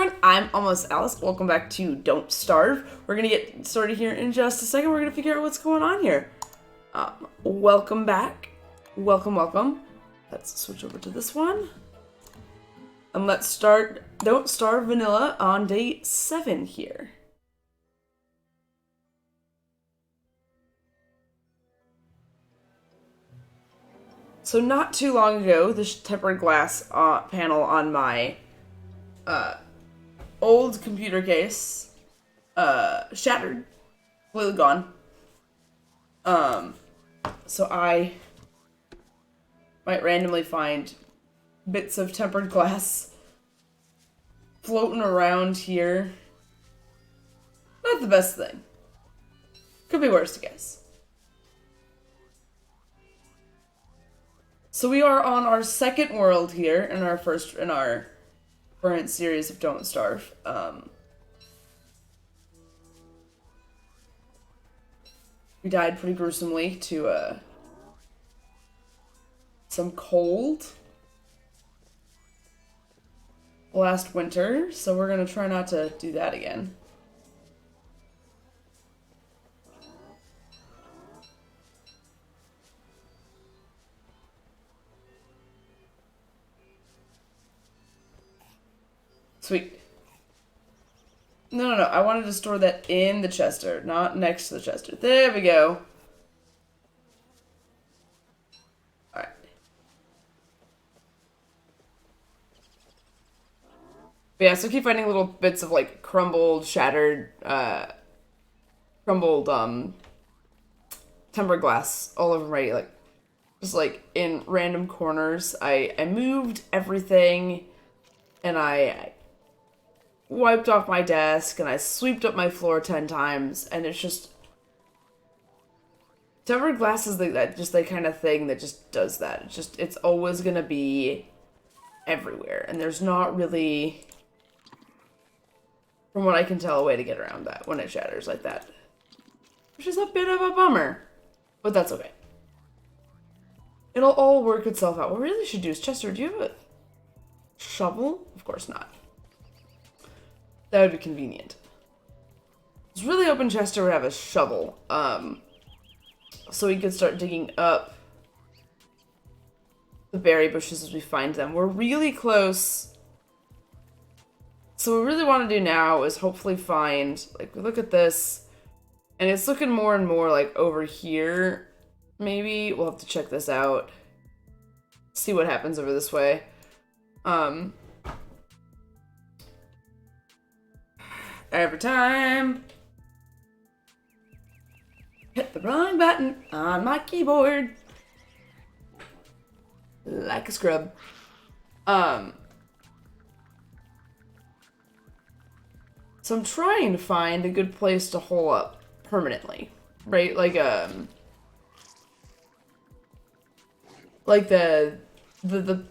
everyone, I'm Almost Alice. Welcome back to Don't Starve. We're gonna get started here in just a second. We're gonna figure out what's going on here. Welcome back. Welcome. Let's switch over to this one. And let's start Don't Starve Vanilla on day 7 here. So not too long ago, this tempered glass panel on my old computer case shattered, completely gone. So I might randomly find bits of tempered glass floating around here. Not the best thing. Could be worse, I guess. So we are on our second world here in our current series of Don't Starve. We died pretty gruesomely to some cold last winter, so we're gonna try not to do that again. Sweet. No. I wanted to store that in the chester, not next to the chester. There we go. Alright. Yeah, so keep finding little bits of, like, crumbled, shattered, crumbled, tempered glass all over my, like, just, like, in random corners. I moved everything, and I wiped off my desk, and I swept up my floor 10 times, and it's just... tempered glass is like just the kind of thing that just does that. It's always gonna be everywhere, and there's not really, from what I can tell, a way to get around that when it shatters like that. Which is a bit of a bummer, but that's okay. It'll all work itself out. What we really should do is, Chester, do you have a shovel? Of course not. That would be convenient. This really open chester would have a shovel, so we could start digging up the berry bushes as we find them. We're really close. So what we really want to do now is hopefully find, like, we look at this, and it's looking more and more like over here. Maybe we'll have to check this out. See what happens over this way. Every time hit the wrong button on my keyboard like a scrub. So I'm trying to find a good place to hole up permanently, right? Like the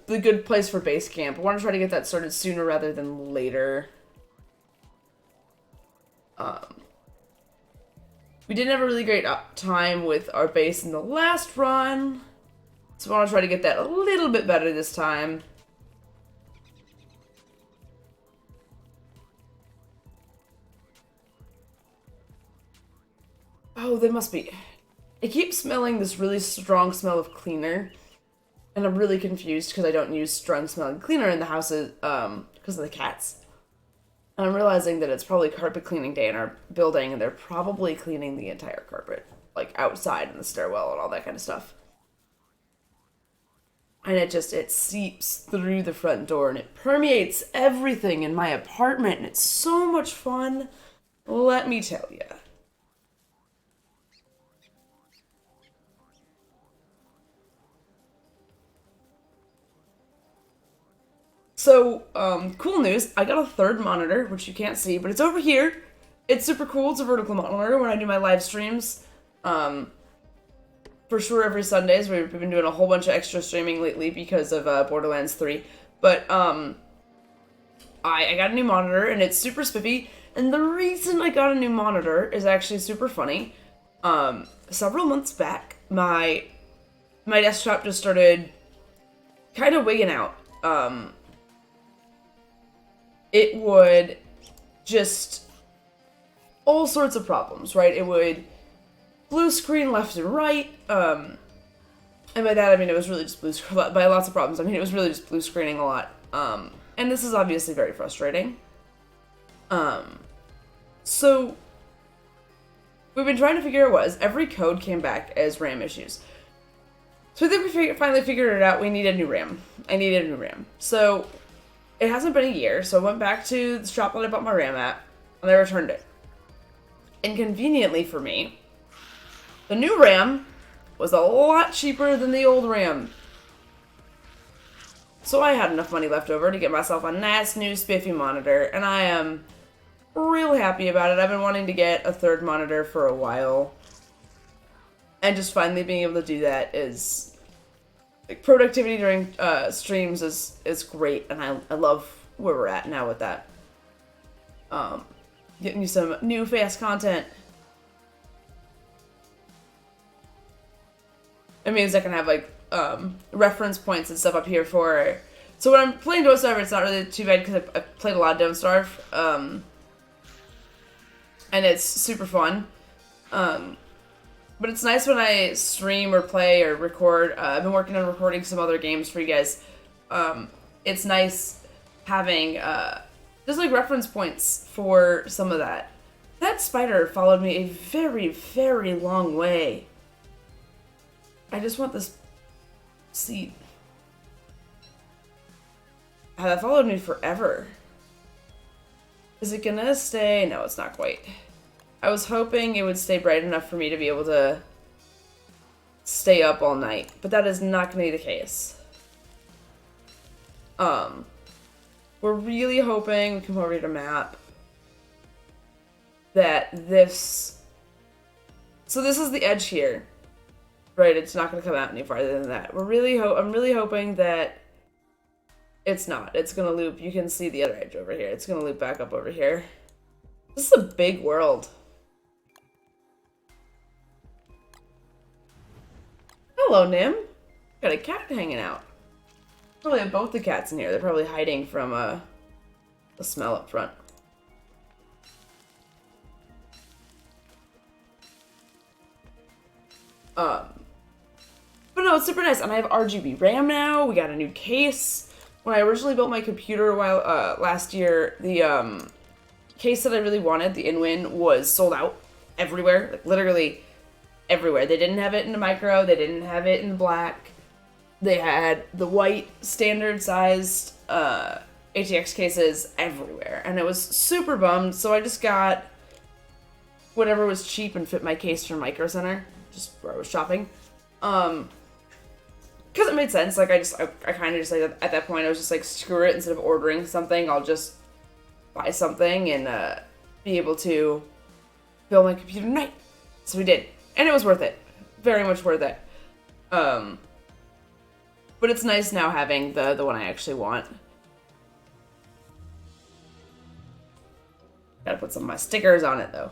good place for base camp. I want to try to get that started sooner rather than later. We didn't have a really great time with our base in the last run, so I want to try to get that a little bit better this time. Oh, they must be... I keep smelling this really strong smell of cleaner, and I'm really confused because I don't use strong smelling cleaner in the houses, because of the cats. And I'm realizing that it's probably carpet cleaning day in our building, and they're probably cleaning the entire carpet, like outside in the stairwell and all that kind of stuff. And it seeps through the front door, and it permeates everything in my apartment, and it's so much fun, let me tell you. So, cool news, I got a third monitor, which you can't see, but it's over here. It's super cool, it's a vertical monitor when I do my live streams. For sure every Sundays, we've been doing a whole bunch of extra streaming lately because of Borderlands 3. But, I got a new monitor, and it's super spiffy, and the reason I got a new monitor is actually super funny. Several months back, my desktop just started kind of wigging out. it would just all sorts of problems, right? It would blue screen left and right, and by that I mean it was really just blue screen, by lots of problems, I mean it was really just blue screening a lot, and this is obviously very frustrating. So we've been trying to figure out what, every code came back as RAM issues. So I think we finally figured it out. We need a new RAM. I needed a new RAM. So it hasn't been a year, so I went back to the shop that I bought my RAM at, and they returned it. Inconveniently for me, the new RAM was a lot cheaper than the old RAM. So I had enough money left over to get myself a nice new spiffy monitor, and I am real happy about it. I've been wanting to get a third monitor for a while, and just finally being able to do that is, like, productivity during streams is great, and I love where we're at now with that. Getting you some new fast content. It means I can have, like, reference points and stuff up here for... So when I'm playing Don't Starve, it's not really too bad because I've played a lot of Don't Starve. And it's super fun. But it's nice when I stream or play or record. I've been working on recording some other games for you guys. It's nice having just like reference points for some of that. That spider followed me a very, very long way. I just want this seed. That followed me forever. Is it gonna stay? No, it's not quite. I was hoping it would stay bright enough for me to be able to stay up all night, but that is not gonna be the case. We're really hoping we can over to map that this... So this is the edge here. Right, it's not gonna come out any farther than that. I'm really hoping that it's not. It's gonna loop. You can see the other edge over here. It's gonna loop back up over here. This is a big world. Hello, Nim. Got a cat hanging out. Probably have both the cats in here. They're probably hiding from the smell up front. But no, it's super nice. And I have RGB RAM now. We got a new case. When I originally built my computer last year, the case that I really wanted, the InWin, was sold out everywhere. Like, literally everywhere. They didn't have it in the micro. They didn't have it in the black. They had the white standard-sized ATX cases everywhere. And I was super bummed, so I just got whatever was cheap and fit my case from Micro Center, just where I was shopping. Because it made sense. Like, I kind of just, like, at that point, I was just like, screw it. Instead of ordering something, I'll just buy something and be able to build my computer tonight. So we did. And it was worth it. Very much worth it. But it's nice now having the one I actually want. Gotta put some of my stickers on it, though.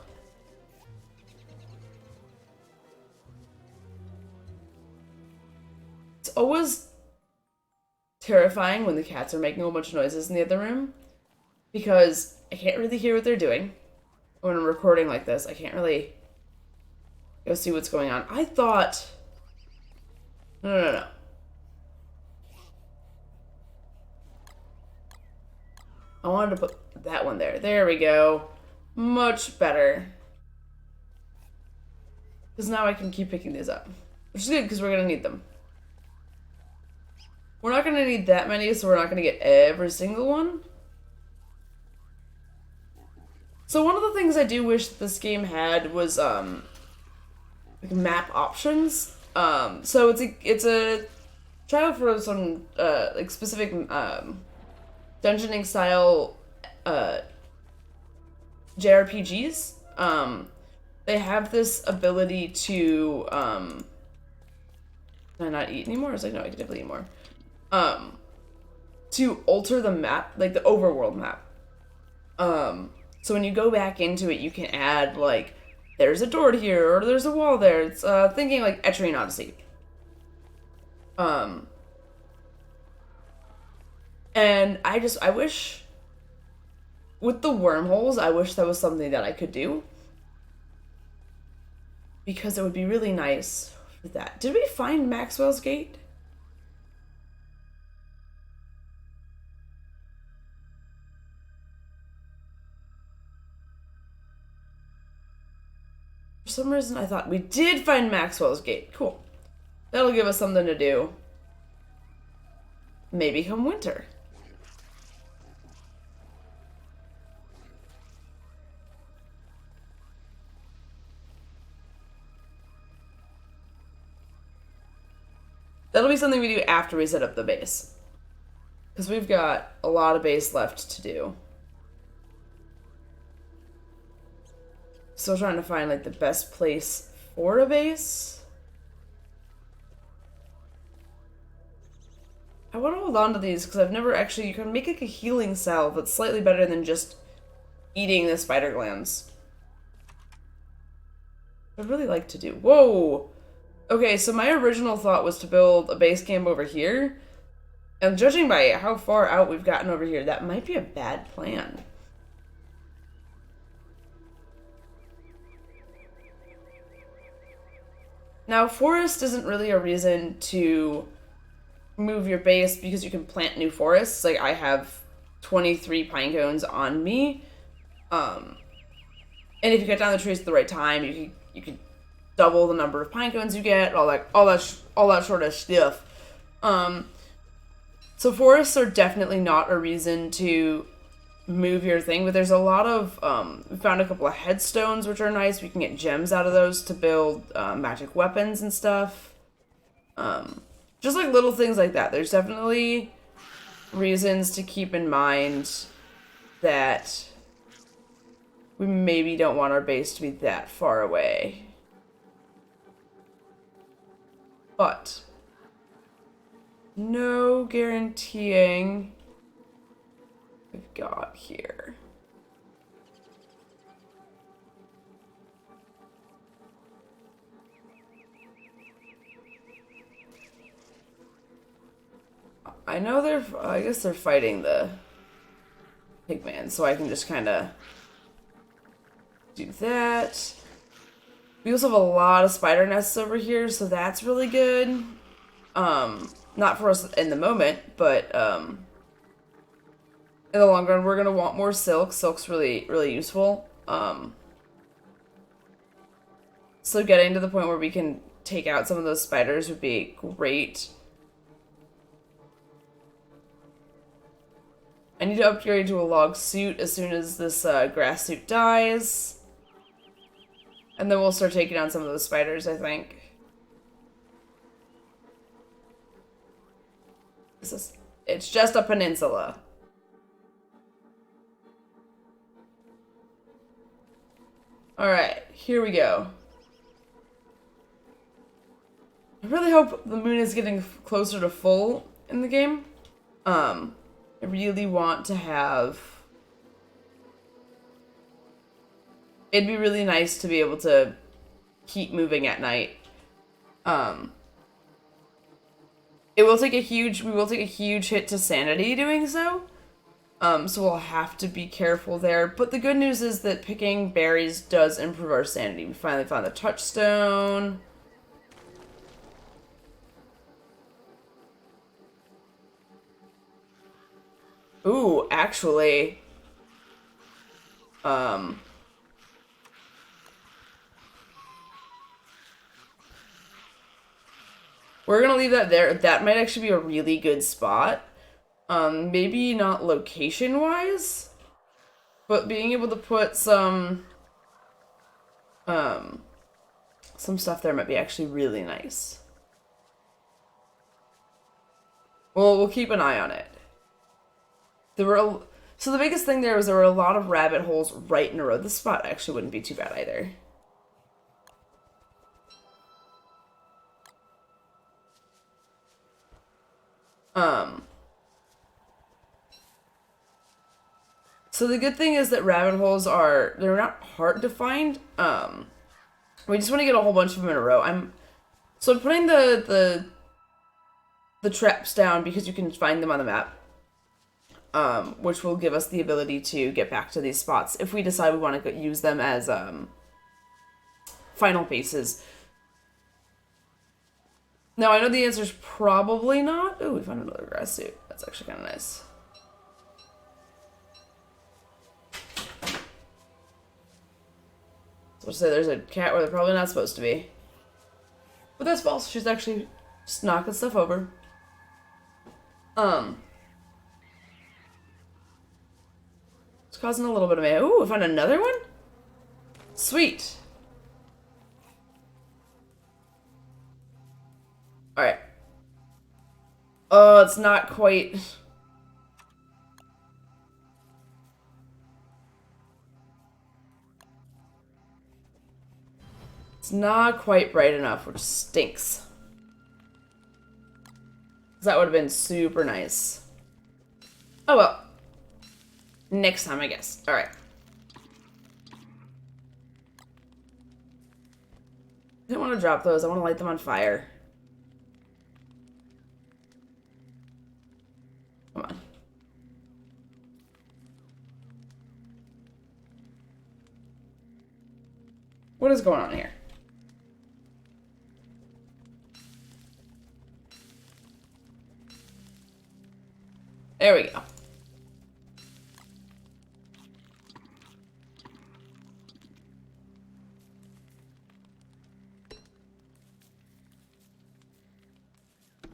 It's always terrifying when the cats are making a whole bunch of noises in the other room, because I can't really hear what they're doing. When I'm recording like this, I can't really go see what's going on. I thought... No. I wanted to put that one there. There we go. Much better. Because now I can keep picking these up. Which is good, because we're going to need them. We're not going to need that many, so we're not going to get every single one. So one of the things I do wish this game had was, like, map options. So it's a trial for some, like, specific, dungeoning style JRPGs. They have this ability to can I not eat anymore? I was like, no, I can definitely eat more. To alter the map, like the overworld map. So when you go back into it, you can add, like, there's a door here, or there's a wall there. It's thinking like Etrian Odyssey. And I wish with the wormholes, I wish that was something that I could do. Because it would be really nice for that. Did we find Maxwell's Gate? For some reason, I thought we did find Maxwell's Gate. Cool. That'll give us something to do. Maybe come winter. That'll be something we do after we set up the base. Because we've got a lot of base left to do. Still trying to find, like, the best place for a base. I want to hold on to these because I've never actually... You can make, like, a healing salve that's slightly better than just eating the spider glands. I'd really like to do... Whoa! Okay, so my original thought was to build a base camp over here. And judging by how far out we've gotten over here, that might be a bad plan. Now, forest isn't really a reason to move your base because you can plant new forests. Like, I have 23 pine cones on me. And if you cut down the trees at the right time, you can double the number of pine cones you get, all that sort of stuff. So forests are definitely not a reason to move your thing, but there's a lot of, we found a couple of headstones, which are nice. We can get gems out of those to build magic weapons and stuff. Just like little things like that. There's definitely reasons to keep in mind that we maybe don't want our base to be that far away. But no guaranteeing we've got here. I know I guess they're fighting the pigman, so I can just kind of do that. We also have a lot of spider nests over here, so that's really good. Not for us in the moment, but in the long run, we're gonna want more silk. Silk's really, really useful. So getting to the point where we can take out some of those spiders would be great. I need to upgrade to a log suit as soon as this grass suit dies. And then we'll start taking down some of those spiders, I think. It's just a peninsula. Alright, here we go. I really hope the moon is getting closer to full in the game. I really want to have... It'd be really nice to be able to keep moving at night. We will take a huge hit to sanity doing so. So we'll have to be careful there. But the good news is that picking berries does improve our sanity. We finally found the touchstone. Ooh, actually... We're gonna leave that there. That might actually be a really good spot. Maybe not location-wise, but being able to put some stuff there might be actually really nice. Well, we'll keep an eye on it. So the biggest thing there was there were a lot of rabbit holes right in a row. This spot actually wouldn't be too bad either. So the good thing is that rabbit holes they're not hard to find. We just want to get a whole bunch of them in a row. I'm putting the traps down because you can find them on the map. which will give us the ability to get back to these spots if we decide we want to use them as final bases. Now, I know the answer is probably not. Oh, we found another grass suit. That's actually kind of nice. So I'll say there's a cat where they're probably not supposed to be. But that's false. She's actually just knocking stuff over. It's causing a little bit of mayhem. Ooh, we found another one? Sweet. Alright. Oh, it's not quite... It's not quite bright enough, which stinks. That would have been super nice. Oh well. Next time, I guess. Alright. I didn't want to drop those. I want to light them on fire. Come on. What is going on here? There we go.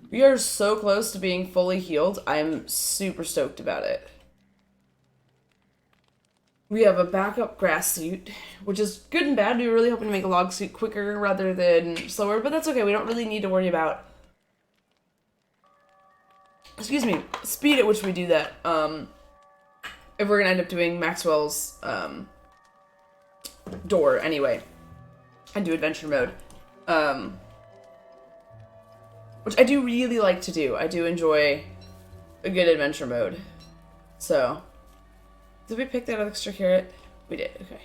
We are so close to being fully healed. I'm super stoked about it. We have a backup grass suit, which is good and bad. We were really hoping to make a log suit quicker rather than slower, but that's okay. We don't really need to worry about, excuse me, speed at which we do that. If we're gonna end up doing Maxwell's door anyway, and do adventure mode. Which I do really like to do. I do enjoy a good adventure mode. So, did we pick that extra carrot? We did, okay.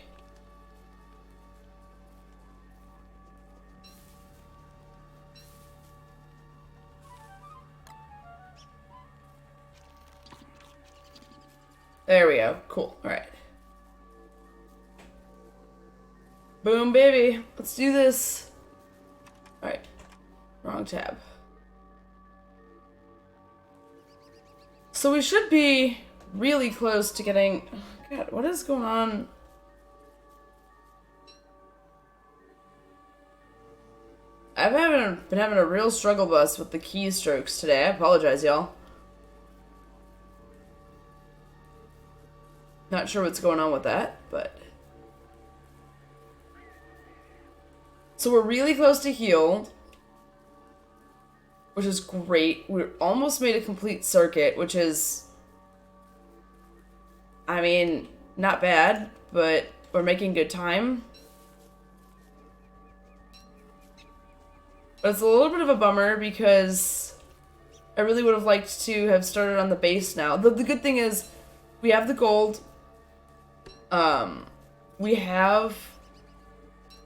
There we go. Cool. Alright. Boom, baby. Let's do this. Alright. Wrong tab. So we should be really close to getting... God, what is going on? I've been having a real struggle bus with the keystrokes today. I apologize, y'all. Not sure what's going on with that, but... So we're really close to healed, which is great. We're almost made a complete circuit, which is... I mean, not bad, but we're making good time. But it's a little bit of a bummer because I really would have liked to have started on the base now. The good thing is we have the gold. We have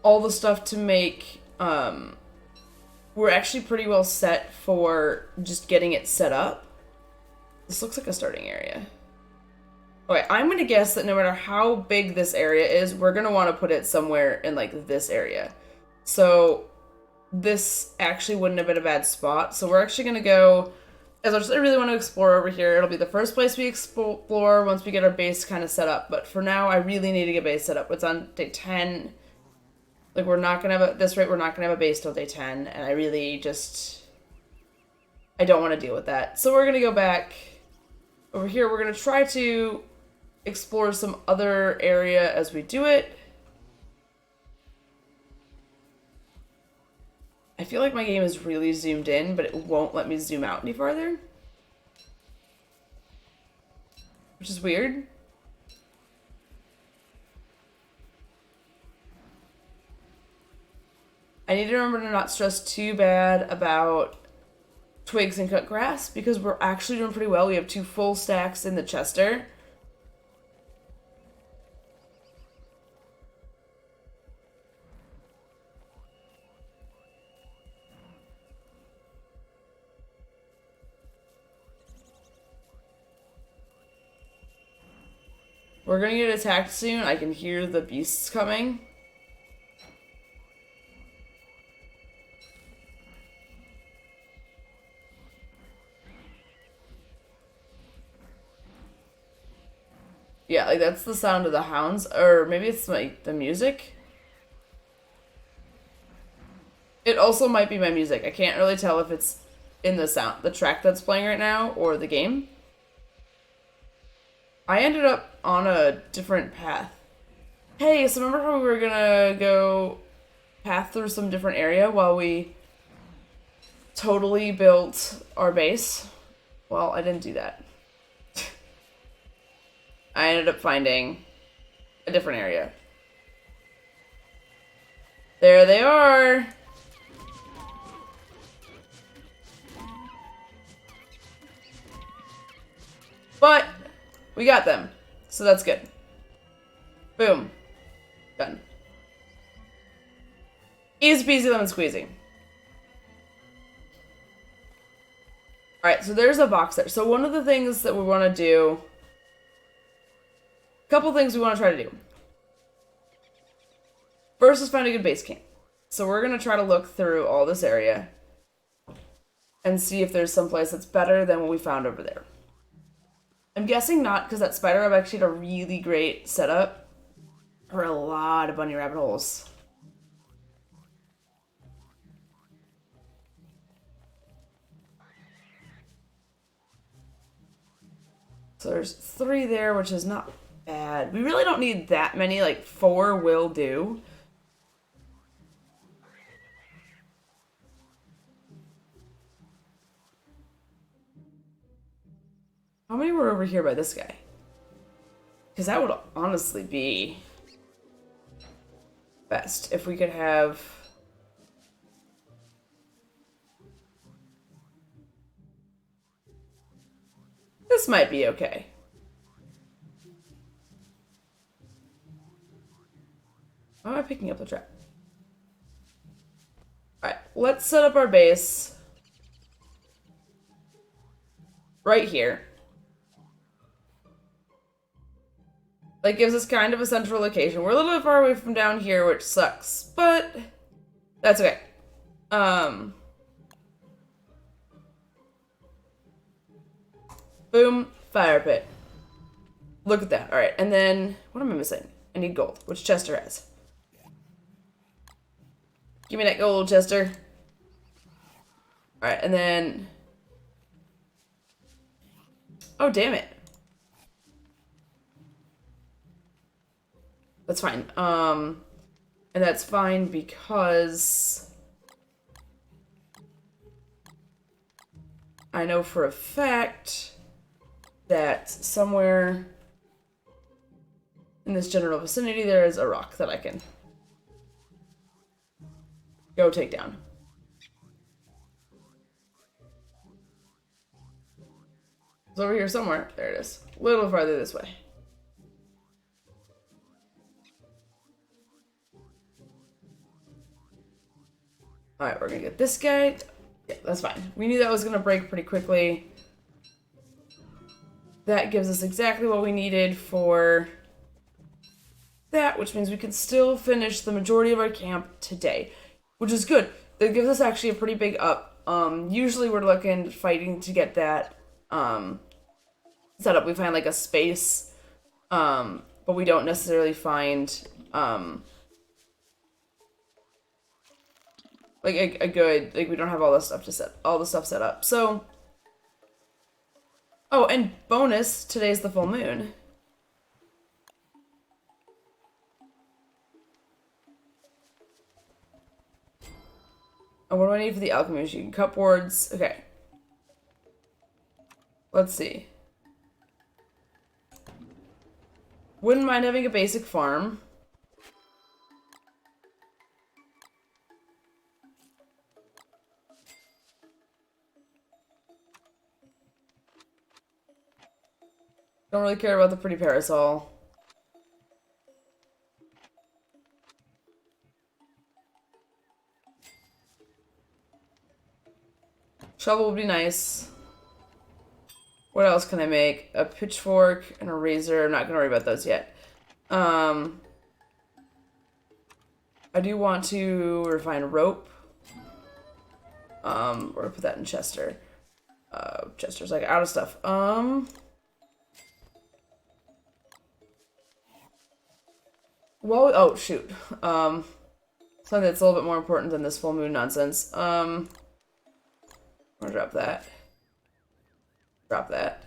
all the stuff to make, we're actually pretty well set for just getting it set up. This looks like a starting area. Okay, I'm gonna guess that no matter how big this area is, we're gonna want to put it somewhere in, like, this area. So, this actually wouldn't have been a bad spot. So we're actually gonna go, as much as I really want to explore over here, it'll be the first place we explore once we get our base kind of set up. But for now, I really need to get base set up. It's on day 10. Like, we're not gonna have at this rate, we're not gonna have a base till day 10, and I really just... I don't want to deal with that. So we're gonna go back over here. We're gonna try to explore some other area as we do it. I feel like my game is really zoomed in, but it won't let me zoom out any farther. Which is weird. I need to remember to not stress too bad about twigs and cut grass, because we're actually doing pretty well. We have 2 full stacks in the Chester. We're gonna get attacked soon. I can hear the beasts coming. Yeah, like that's the sound of the hounds. Or maybe it's like the music. It also might be my music. I can't really tell if it's in the track that's playing right now or the game. I ended up on a different path. Hey, so remember how we were gonna go path through some different area while we totally built our base? Well, I didn't do that. I ended up finding a different area. There they are! But we got them, so that's good. Boom. Done. Easy peasy lemon squeezy. Alright, so there's a box there. So one of the things that we want to do... A couple things we want to try to do. First is find a good base camp. So we're going to try to look through all this area and see if there's some place that's better than what we found over there. I'm guessing not, because that spider web actually had a really great setup for a lot of bunny rabbit holes. So there's 3 there, which is not bad. We really don't need that many, like 4 will do. How many were over here by this guy? Because that would honestly be best if we could have... This might be okay. Why am I picking up the trap? Alright, let's set up our base right here. That gives us kind of a central location. We're a little bit far away from down here, which sucks, but that's okay. Boom, fire pit. Look at that. Alright, and then, what am I missing? I need gold, which Chester has. Give me that gold, Chester. Alright, and then... Oh, damn it. That's fine. And that's fine because I know for a fact that somewhere in this general vicinity there is a rock that I can go take down. It's over here somewhere. There it is. A little farther this way. Alright, we're gonna get this guy. Yeah, that's fine. We knew that was gonna break pretty quickly. That gives us exactly what we needed for that, which means we can still finish the majority of our camp today, which is good. That gives us actually a pretty big up. Usually we're fighting to get that set up. We find like a space, but we don't necessarily find like a good, like we don't have all the stuff set up. So, oh, and bonus, today's the full moon. And what do I need for the alchemy machine? Cupboards. Okay. Let's see. Wouldn't mind having a basic farm. Don't really care about the pretty parasol. Shovel would be nice. What else can I make? A pitchfork and a razor. I'm not gonna worry about those yet. I do want to refine rope. Or put that in Chester. Chester's like out of stuff. Well, oh shoot. Something that's a little bit more important than this full moon nonsense. I'm gonna drop that. Drop that.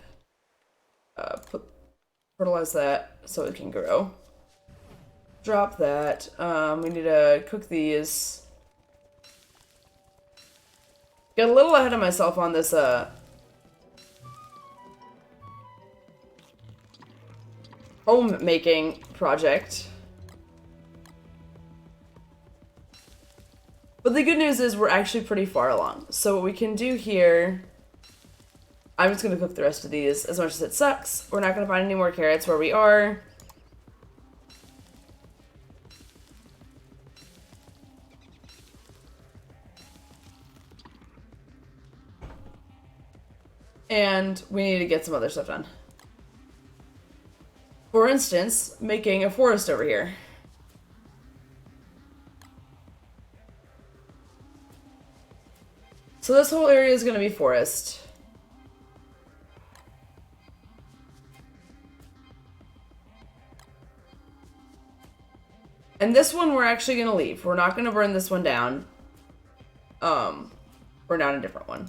Fertilize that so it can grow. Drop that. We need to cook these. Got a little ahead of myself on this, homemaking project. But the good news is we're actually pretty far along. So what we can do here... I'm just going to cook the rest of these. As much as it sucks, we're not going to find any more carrots where we are. And we need to get some other stuff done. For instance, making a forest over here. So this whole area is going to be forest. And this one we're actually going to leave. We're not going to burn this one down. Burn down a different one.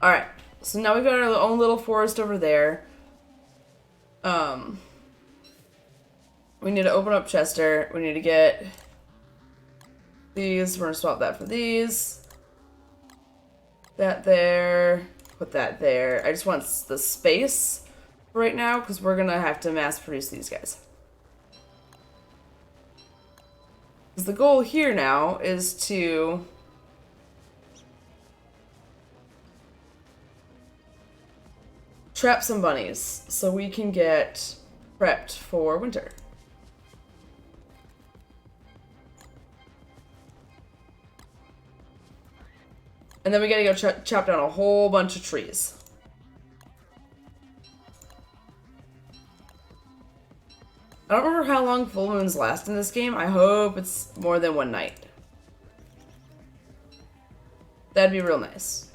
Alright, so now we've got our own little forest over there. We need to open up Chester. We need to get these. We're gonna swap that for these. That there. Put that there. I just want the space right now because we're gonna have to mass produce these guys. Because the goal here now is to... trap some bunnies so we can get prepped for winter. And then we gotta go chop down a whole bunch of trees. I don't remember how long full moons last in this game. I hope it's more than one night. That'd be real nice.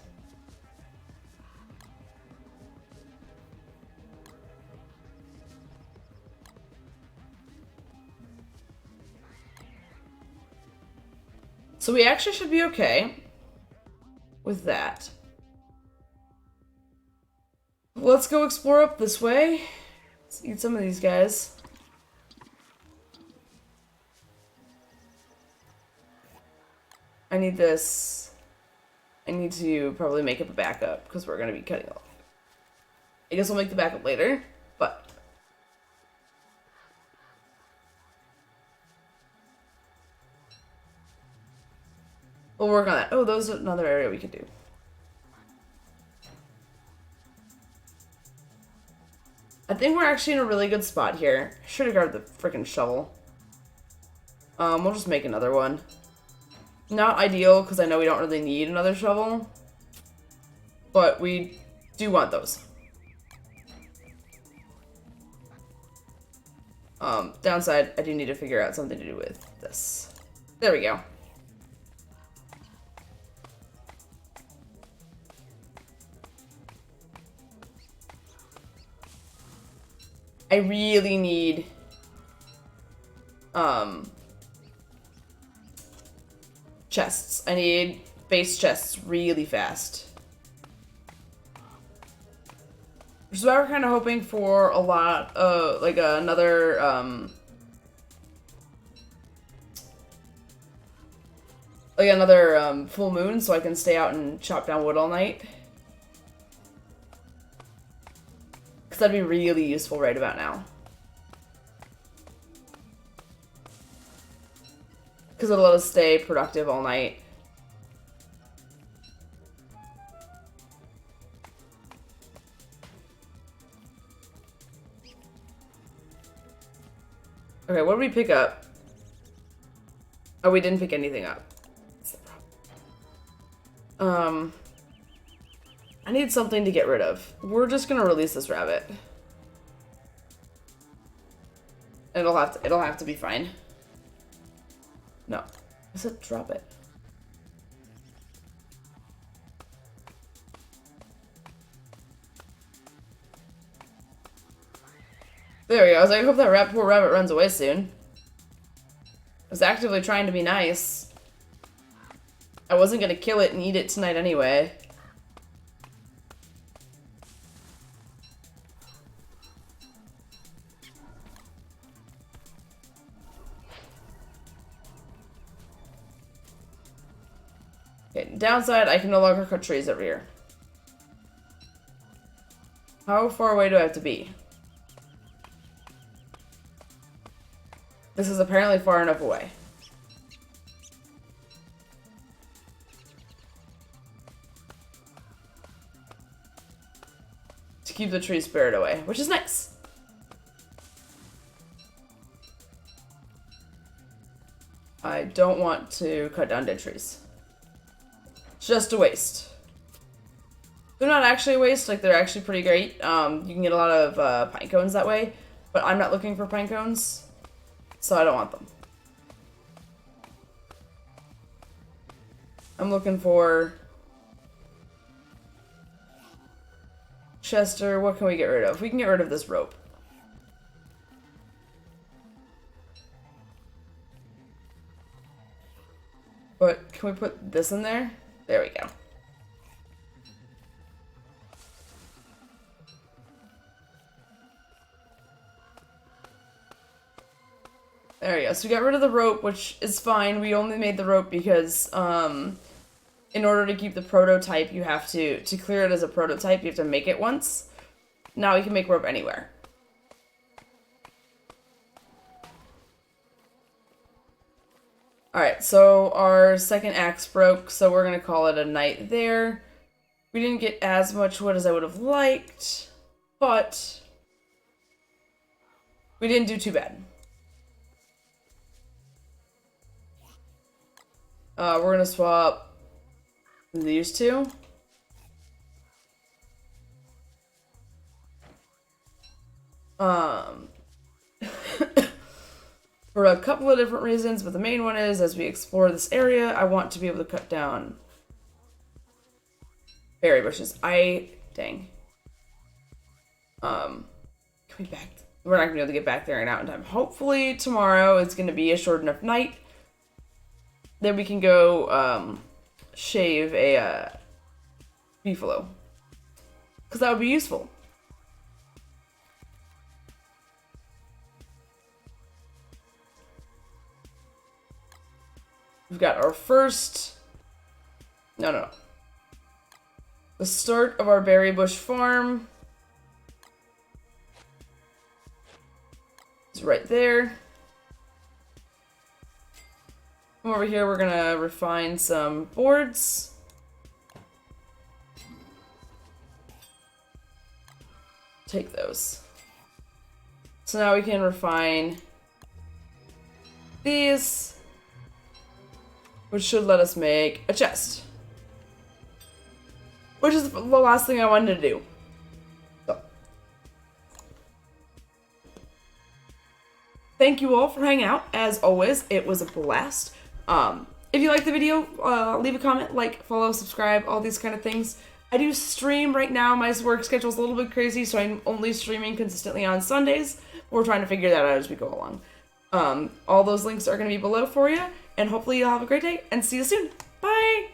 So we actually should be okay with that. Let's go explore up this way. Let's eat some of these guys. I need this. I need to probably make up a backup because we're going to be cutting off. I guess I'll make the backup later, but... we'll work on that. Oh, those are another area we could do. I think we're actually in a really good spot here. Should have grabbed the freaking shovel. We'll just make another one. Not ideal, because I know we don't really need another shovel. But we do want those. Downside, I do need to figure out something to do with this. There we go. I really need chests. I need base chests really fast. Which is why we're kind of hoping for a lot of, like, another, full moon so I can stay out and chop down wood all night. Because that'd be really useful right about now. Because it'll let us stay productive all night. Okay, what did we pick up? Oh, we didn't pick anything up. That's the problem. I need something to get rid of. We're just gonna release this rabbit. It'll have to be fine. No. I said drop it. There we go. I was like, I hope that poor rabbit runs away soon. I was actively trying to be nice. I wasn't gonna kill it and eat it tonight anyway. Okay, downside, I can no longer cut trees over here. How far away do I have to be? This is apparently far enough away. To keep the tree spirit away, which is nice. I don't want to cut down dead trees. It's just a waste. They're not actually a waste, like they're actually pretty great. You can get a lot of pine cones that way, but I'm not looking for pine cones. So I don't want them. I'm looking for Chester. What can we get rid of? We can get rid of this rope. But can we put this in there? There we go. There we go. So we got rid of the rope, which is fine. We only made the rope because, in order to keep the prototype, you have to clear it as a prototype, you have to make it once. Now we can make rope anywhere. Alright, so our second axe broke, so we're gonna call it a night there. We didn't get as much wood as I would have liked, but we didn't do too bad. We're gonna swap these two. For a couple of different reasons, but the main one is, as we explore this area, I want to be able to cut down berry bushes. Dang. Can we back? We're not gonna be able to get back there and out in time. Hopefully tomorrow is gonna be a short enough night. Then we can go shave a beefalo, because that would be useful. We've got our first... No. The start of our berry bush farm is right there. Come over here, we're gonna refine some boards. Take those. So now we can refine these, which should let us make a chest. Which is the last thing I wanted to do. So. Thank you all for hanging out. As always, it was a blast. If you liked the video, leave a comment, like, follow, subscribe, all these kind of things. I do stream right now. My work schedule is a little bit crazy, so I'm only streaming consistently on Sundays. We're trying to figure that out as we go along. All those links are going to be below for you, and hopefully you'll have a great day, and see you soon. Bye!